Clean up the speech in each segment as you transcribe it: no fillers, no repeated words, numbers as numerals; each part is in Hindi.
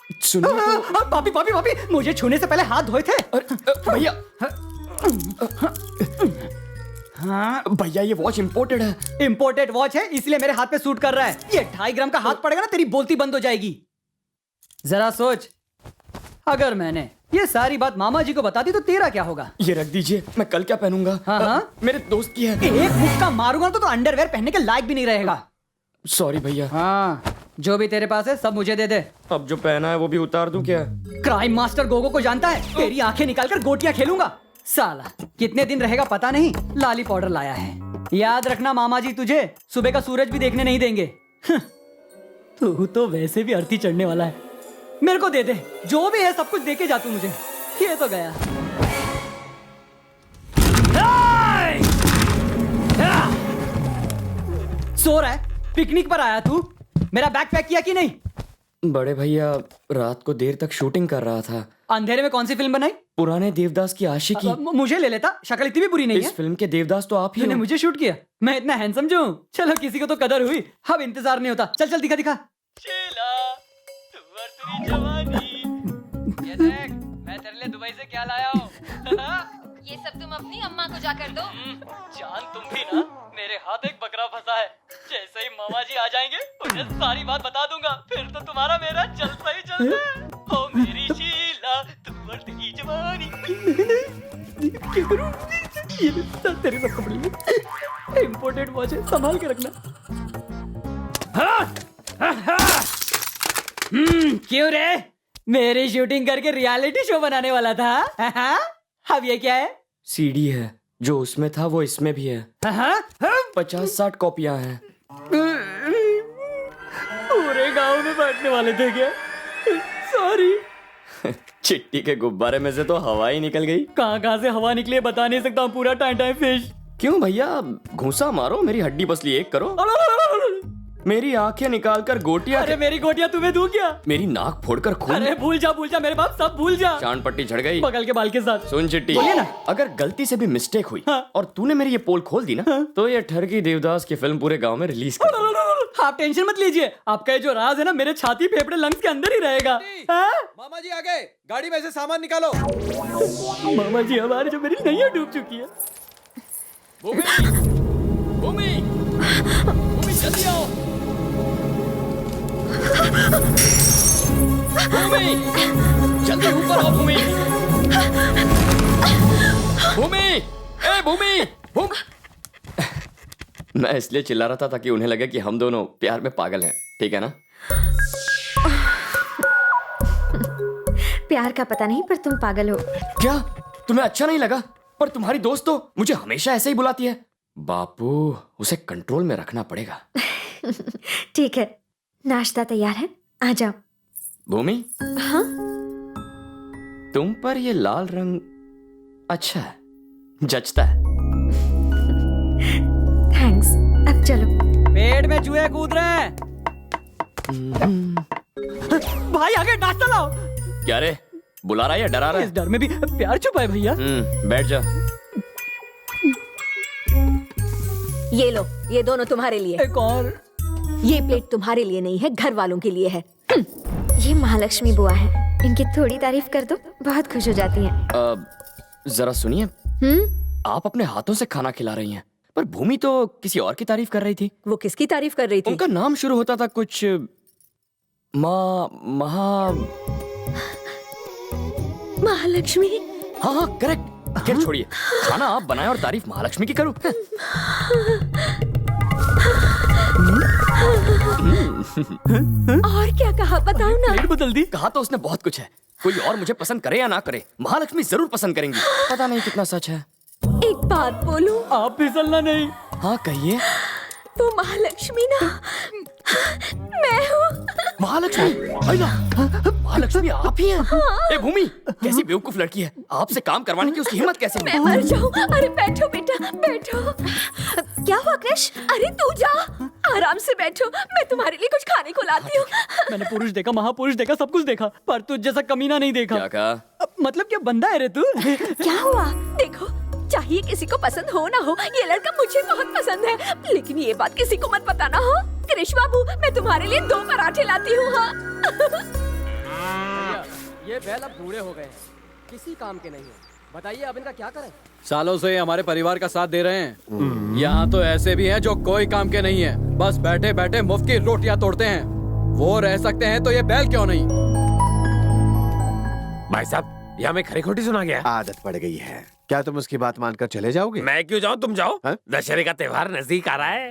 सुनो पापी पापी पापी, मुझे छूने से पहले हाथ धोए थे। भैया, हाँ भैया ये वॉच इम्पोर्टेड है। इम्पोर्टेड वॉच है इसलिए मेरे हाथ पे सूट कर रहा है। ये 2.5 ग्राम का हाथ पड़ेगा ना, तेरी बोलती बंद हो जाएगी। जरा सोच, अगर मैंने ये सारी बात मामा जी को बता दी तो तेरा क्या होगा? ये रख दीजिए, मैं कल क्या पहनूंगा? हाँ। मेरे दोस्त की है। एक मुक्का मारूंगा तो अंडरवेयर पहनने के लायक भी नहीं रहेगा। सॉरी भैया। हाँ, जो भी तेरे पास है सब मुझे दे दे। अब जो पहना है वो भी उतार दूं क्या? क्राइम मास्टर गोगो को जानता है? तेरी आंखें निकालकर गोटियां खेलूंगा। साला कितने दिन रहेगा पता नहीं, लाली पाउडर लाया है। याद रखना मामा जी तुझे सुबह का सूरज भी देखने नहीं देंगे। तू तो वैसे भी अर्थी चढ़ने वाला है। मेरे को दे दे, जो भी है सब कुछ दे के जा तू मुझे। ये तो गया। सो रहा है? पिकनिक पर आया तू? मेरा बैग पैक किया कि नहीं? बड़े भैया रात को देर तक शूटिंग कर रहा था। अंधेरे में कौन सी फिल्म बनाई? पुराने देवदास की आशिकी। मुझे ले लेता, शक्ल इतनी भी बुरी नहीं है। इस फिल्म के देवदास तो आप ही तूने हो। मुझे शूट किया? मैं इतना हैंडसम जो हूँ? चलो किसी को तो कदर हुई। अब इंतजार नहीं होता। चल चल दिखा दिखा। शीला, तू और तेरी जवानी। ये देख, मैं तेरे लिए दुबई से क्या लाया हूँ। ये सब तुम अपनी अम्मा को जाकर दो। जान तुम भी ना, मेरे हाथ एक बकरा फंसा है। जैसे ही मामा जी आ जाएंगे उन्हें सारी बात बता दूंगा, फिर तो तुम्हारा मेरा चलता ही चलता है। ओ मेरी शीला, तू और तेरी जवानी। क्या करूं? ये तेरे सब कपड़े इम्पोर्टेड वॉच है, संभाल के रखना। क्यों रे? मेरी शूटिंग करके रियलिटी शो बनाने वाला था? अब ये क्या है? सीडी है, जो उसमें था वो इसमें भी है। 50-60 कॉपियां हैं। पूरे गांव में बांटने वाले थे क्या? सॉरी। चिट्टी के गुब्बारे में से तो हवा ही निकल गई। कहाँ से हवा निकली है बता नहीं सकता हूँ। पूरा टाइम टाइम फिश। क्यों भैया, घूंसा मारो, मेरी हड्डी पसली एक करो। मेरी आंखें निकालकर गोटियां। अरे मेरी गोटियां तुम्हें दूं क्या? मेरी नाक फोड़कर खून। अरे भूल जा मेरे बाप, सब भूल जा। चांद पट्टी झड़ गई बगल के बाल के साथ। सुन चिट्टी, बोलिए ना। अगर गलती से भी मिस्टेक हुई हाँ। और तूने मेरी ये पोल खोल दी ना, तो ये ठरकी देवदास की फिल्म पूरे गांव में रिलीज कर। आप टेंशन मत लीजिए, आपका ये जो राज है ना मेरे छाती फेफड़े लंग्स के अंदर ही रहेगा। हाँ? मामा जी आ गए, गाड़ी में से सामान निकालो। मामा जी हमारे जो मेरी नैया डूब चुकी है। भूमि, भूमि जल्दी आओ। भूमि, जल्दी ऊपर आओ। भूमि, भूमि, ए भूमि, मैं इसलिए चिल्ला रहा था ताकि उन्हें लगे कि हम दोनों प्यार में पागल हैं, ठीक है ना? प्यार का पता नहीं पर तुम पागल हो। क्या तुम्हें अच्छा नहीं लगा? पर तुम्हारी दोस्त तो मुझे हमेशा ऐसे ही बुलाती है। बापू, उसे कंट्रोल में रखना पड़ेगा। ठीक है, नाश्ता तैयार है, आ जाओ। भूमि, हाँ? तुम पर ये लाल रंग अच्छा है, जचता है। थैंक्स, अब चलो। पेट में चूहे कूद रहे हैं। भाई आगे नाश्ता लाओ। क्या रे, बुला रहा है या डरा रहा इस डर में भी प्यार छुपा है भैया। बैठ जा। ये लो, ये दोनों तुम्हारे लिए। एक और। ये प्लेट तुम्हारे लिए नहीं है, घर वालों के लिए है। ये महालक्ष्मी बुआ है, इनकी थोड़ी तारीफ कर दो, बहुत खुश हो जाती हैं। जरा सुनिए, आप अपने हाथों से खाना खिला रही हैं, पर भूमि तो किसी और की तारीफ कर रही थी। वो किसकी तारीफ कर रही थी? उनका नाम शुरू होता था कुछ महालक्ष्मी। हाँ करेक्ट। खैर छोड़िए, खाना आप बनाए और तारीफ महालक्ष्मी की करूं। और क्या कहा बताओ ना। प्लेट बदल दी। कहा तो उसने बहुत कुछ है। कोई और मुझे पसंद करे या ना करे, महालक्ष्मी जरूर पसंद करेंगी। पता नहीं कितना सच है। एक बात बोलूं? आप फिसलना नहीं। हाँ कहिए। वो महालक्ष्मी ना मैं हूँ। महालक्ष्मी? अय्या, महालक्ष्मी आप ही हैं? ए भूमि, कैसी बेवकूफ लड़की है, आपसे काम करवाने की उसकी हिम्मत कैसे? मैं मर जाऊँ। अरे बैठो बेटा, बैठो। क्या हुआ कृष? अरे तू जा, आराम से बैठो, मैं तुम्हारे लिए कुछ खाने को लाती हूँ। मैंने पुरुष देखा, महापुरुष देखा, सब कुछ देखा, पर तुझ जैसा कमीना नहीं देखा। क्या कहा? मतलब क्या बंदा है रे तू? क्या हुआ? देखो, चाहिए किसी को पसंद हो ना हो, ये लड़का मुझे बहुत पसंद है, लेकिन ये बात किसी को मत बताना। हो कृष बाबू, मैं तुम्हारे लिए 2 पराठे लाती हूँ। हाँ ये बैल अब बूढ़े हो गए हैं, किसी काम के नहीं है। बताइए अब इनका क्या करें? सालों से ये हमारे परिवार का साथ दे रहे हैं। यहाँ तो ऐसे भी हैं जो कोई काम के नहीं है, बस बैठे बैठे मुफ्त की रोटियां तोड़ते हैं। वो रह सकते हैं तो ये बैल क्यों नहीं? भाई साहब, यहाँ में खरी खोटी सुना गया। आदत पड़ गई है। क्या तुम उसकी बात मानकर चले जाओगे? मैं क्यों जाऊँ, तुम जाओ। हाँ? दशहरे का त्योहार नजदीक आ रहा है।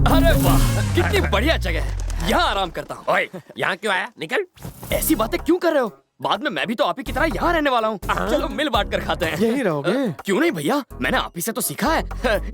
अरे वाह, कितनी बढ़िया जगह है, यहाँ आराम करता हूँ। ओए, यहाँ क्यों आया? निकल। ऐसी बातें क्यों कर रहे हो? बाद में मैं भी तो आप ही की तरह यहाँ रहने वाला हूँ। चलो मिल बांट कर खाते हैं। यही रहोगे? क्यों नहीं भैया, मैंने आप ही से तो सीखा है।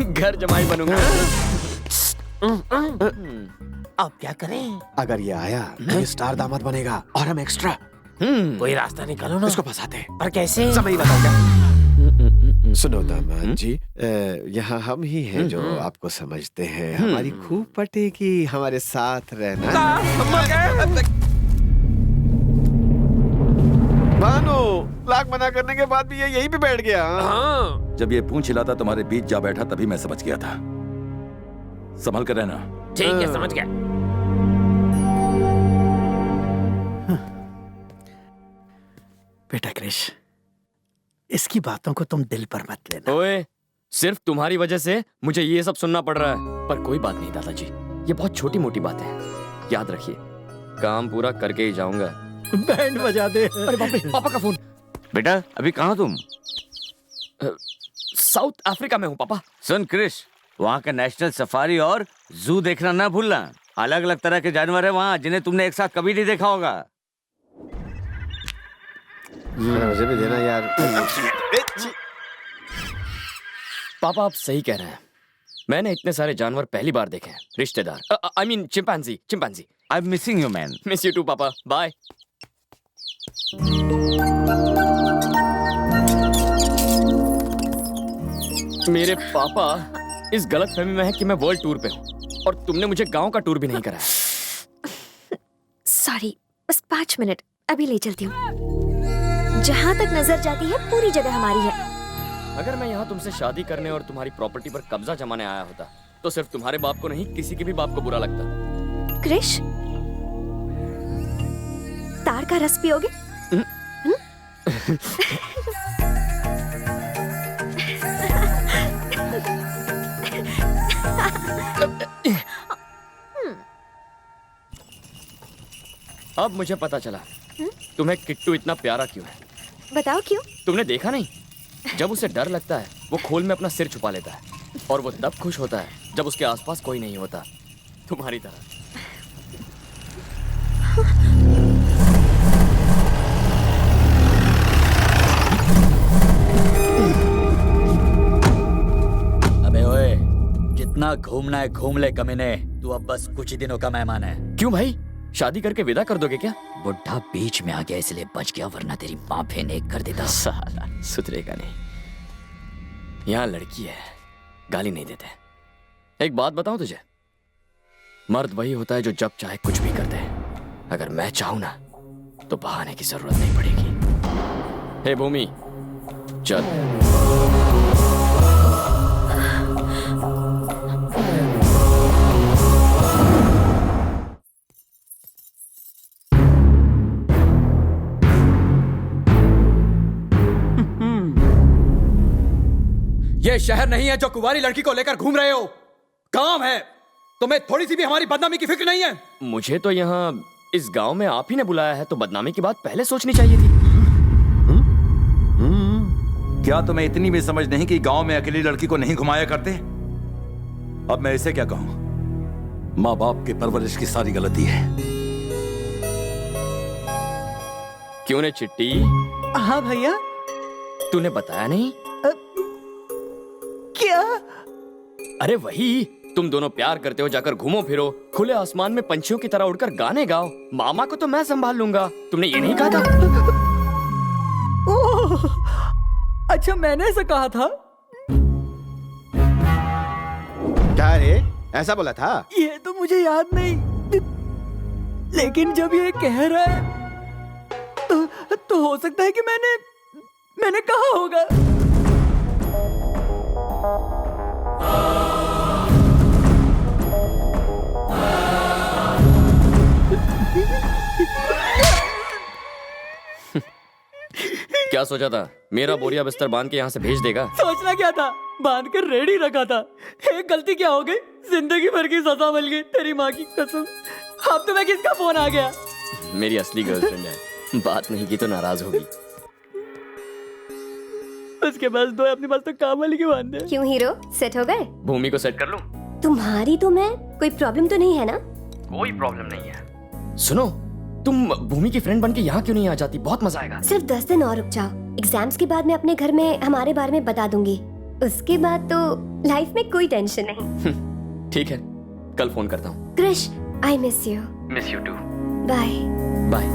घर जमाई बनूंगा। अब क्या करें? अगर ये आया तो ये स्टार दामाद बनेगा और हम एक्स्ट्रा। कोई रास्ता निकालो ना। इसको फंसाते हैं। पर कैसे? समय ही बताओगे। सुनो दामाद जी, यहाँ हम ही हैं जो आपको समझते हैं। हमारी खूब पटेगी हमारे साथ रहना। भानु, लाख मना करने के बाद भी ये यहीं पे बैठ गया। हाँ। जब ये पूंछ हिलाता तुम्हारे बीच जा बैठा तभी मैं समझ गया था। संभल कर रहना। ठीक है, समझ गया। बेटा क्रिश, इसकी बातों को तुम दिल पर मत लेना। ओए, सिर्फ तुम्हारी वजह से मुझे ये सब सुनना पड़ रहा है। पर कोई बात नहीं दादाजी, ये बहुत छोटी मोटी बातें हैं। याद रखिए, काम पूरा करके ही जाऊंगा। बैंड बजा दे। अरे बाप रे, पापा का फोन। बेटा अभी कहाँ तुम? साउथ अफ्रीका में हूँ पापा। सुन क्रिश, वहाँ का नेशनल सफारी और जू देखना ना भूलना। अलग अलग तरह के जानवर है वहाँ जिन्हें तुमने एक साथ कभी नहीं देखा होगा। मुझे भी देना यार। पापा आप सही कह रहे हैं, मैंने इतने सारे जानवर पहली बार देखे हैं। रिश्तेदार, I mean chimpanzee. I am missing you man. Miss you too पापा, बाय। मेरे पापा इस गलतफहमी में है कि मैं वर्ल्ड टूर पे हूँ और तुमने मुझे गांव का टूर भी नहीं कराया। सॉरी, बस 5 मिनट, अभी ले चलती हूँ। जहाँ तक नजर जाती है पूरी जगह हमारी है। अगर मैं यहाँ तुमसे शादी करने और तुम्हारी प्रॉपर्टी पर कब्जा जमाने आया होता तो सिर्फ तुम्हारे बाप को नहीं, किसी के भी बाप को बुरा लगता। क्रिश, तार का रस पियोगे? अब मुझे पता चला तुम्हें किट्टू इतना प्यारा क्यों है। बताओ क्यों? तुमने देखा नहीं, जब उसे डर लगता है वो खोल में अपना सिर छुपा लेता है और वो तब खुश होता है जब उसके आसपास कोई नहीं होता, तुम्हारी तरह। अबे ओए, जितना घूमना है घूम ले कमीने। तू अब बस कुछ ही दिनों का मेहमान है। क्यों भाई, शादी करके विदा कर दोगे क्या? बुढ़ा बीच में आ गया इसलिए बच गया, वरना तेरी माँ फेंक कर देता। साला सुधरेगा नहीं। यहाँ लड़की है, गाली नहीं देते। एक बात बताऊं तुझे, मर्द वही होता है जो जब चाहे कुछ भी कर दे। अगर मैं चाहूं ना तो बहाने की जरूरत नहीं पड़ेगी। हे भूमि, चल। ये शहर नहीं है जो कुंवारी लड़की को लेकर घूम रहे हो, काम है। तुम्हें थोड़ी सी भी हमारी बदनामी की फिक्र नहीं है? मुझे तो यहाँ इस गांव में आप ही ने बुलाया है, तो बदनामी की बात पहले सोचनी चाहिए थी। क्या तुम्हें इतनी भी समझ नहीं कि गांव में अकेली लड़की को नहीं घुमाया करते? अब मैं इसे क्या कहूं? माँ बाप की परवरिश की सारी गलती है। क्यों ने चिट्टी? हाँ भैया। तूने बताया नहीं? क्या? अरे वही, तुम दोनों प्यार करते हो, जाकर घूमो फिरो, खुले आसमान में पंछियों की तरह उड़कर गाने गाओ। मामा को तो मैं संभाल लूंगा। तुमने ये नहीं कहा था? ओह, अच्छा मैंने ऐसा कहा था? क्या रे, ऐसा बोला था? ये तो मुझे याद नहीं, लेकिन जब ये कह रहा है तो हो सकता है कि मैंने कहा होगा। क्या सोचा था मेरा बोरिया बिस्तर बांध के यहाँ से भेज देगा? सोचना क्या था, बांध कर रेडी रखा था। एक गलती क्या हो गई, जिंदगी भर की सजा मिल गई, तेरी माँ की कसम। अब तुम्हें किसका फोन आ गया? मेरी असली गर्लफ्रेंड है, बात नहीं की तो नाराज होगी। उसके पास दो है, अपने पास तो काम वाली की बांध है। क्यों हीरो, सेट हो गए? भूमि को सेट कर लूं? तुम्हारी तो मैं, कोई प्रॉब्लम तो नहीं है ना? कोई प्रॉब्लम नहीं है। सुनो, तुम भूमि की फ्रेंड बन के यहाँ क्यों नहीं आ जाती? बहुत मजा आएगा। सिर्फ 10 दिन और रुक जाओ, एग्जाम्स के बाद मैं अपने घर में हमारे बारे में बता दूंगी। उसके बाद तो लाइफ में कोई टेंशन नहीं। ठीक है, कल फोन करता हूँ। Krish, I miss you. Miss you too. Bye bye.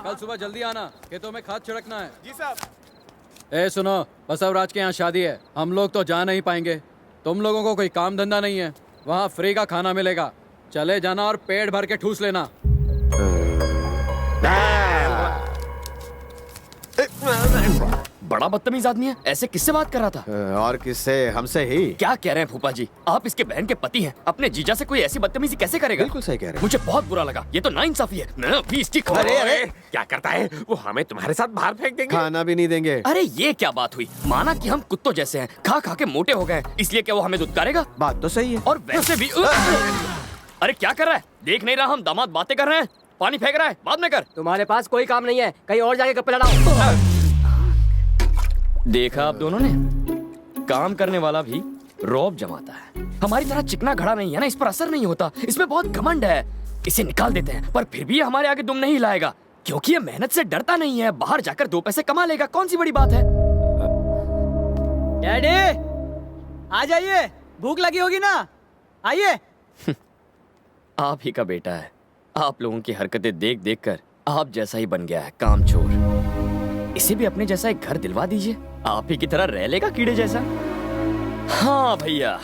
कल सुबह जल्दी आना, खेतों में खाद छिड़कना है। जी साहब। सुनो, बसवराज के यहाँ शादी है, हम लोग तो जा नहीं पाएंगे। तुम लोगों को कोई काम धंधा नहीं है, वहाँ फ्री का खाना मिलेगा। चले जाना और पेट भर के ठूस लेना। बड़ा बदतमीज आदमी है, ऐसे किससे बात कर रहा था? और किससे? हमसे ही। क्या कह रहे हैं फूफा जी, आप इसके बहन के पति हैं, अपने जीजा से कोई ऐसी बदतमीजी कैसे करेगा? बिल्कुल सही कह रहे हैं। मुझे बहुत बुरा लगा, ये तो नाइंसाफी है। मैं अभी इसकी खबर। अरे क्या करता है वो, हमें तुम्हारे साथ बाहर फेंक देंगे। खाना भी नहीं देंगे। अरे ये क्या बात हुई? माना कि हम कुत्तों जैसे हैं, खा खा के मोटे हो गए, इसलिए क्या वो हमें दुत्कारेगा? बात तो सही है। और वैसे भी अरे क्या कर रहा है? देख नहीं रहा हम दामाद बातें कर रहे हैं? पानी फेंक रहा है, बाद में कर। तुम्हारे पास कोई काम नहीं है, कहीं और जाके गप्पे लड़ाओ। देखा आप दोनों ने, काम करने वाला भी रौब जमाता है। हमारी तरह चिकना घड़ा नहीं है ना, इस पर असर नहीं होता। इसमें बहुत घमंड है, इसे निकाल देते हैं, पर फिर भी ये हमारे आगे दुम नहीं लाएगा, क्योंकि ये मेहनत से डरता नहीं है। बाहर जाकर 2 पैसे कमा लेगा, कौन सी बड़ी बात है? डैडी, आ जाइए, भूख लगी होगी ना, आइए। आप ही का बेटा है, आप लोगों की हरकतें देख देख कर आप जैसा ही बन गया है, कामचोर। इसे भी अपने जैसा एक घर दिलवा दीजिए, आप ही की तरह रह लेगा कीड़े जैसा। हाँ भैया,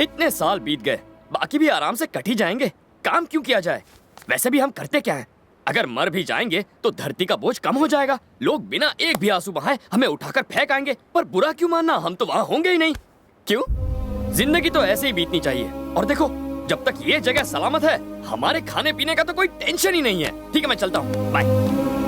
इतने साल बीत गए, बाकी भी आराम से कट ही जाएंगे। काम क्यों किया जाए? वैसे भी हम करते क्या हैं? अगर मर भी जाएंगे तो धरती का बोझ कम हो जाएगा। लोग बिना एक भी आंसू बहाए हमें उठाकर फेंक आएंगे, पर बुरा क्यों मानना, हम तो वहां होंगे ही नहीं। क्यों? जिंदगी तो ऐसे ही बीतनी चाहिए। और देखो, जब तक ये जगह सलामत है, हमारे खाने पीने का तो कोई टेंशन ही नहीं है। ठीक है, मैं चलता हूँ, बाय।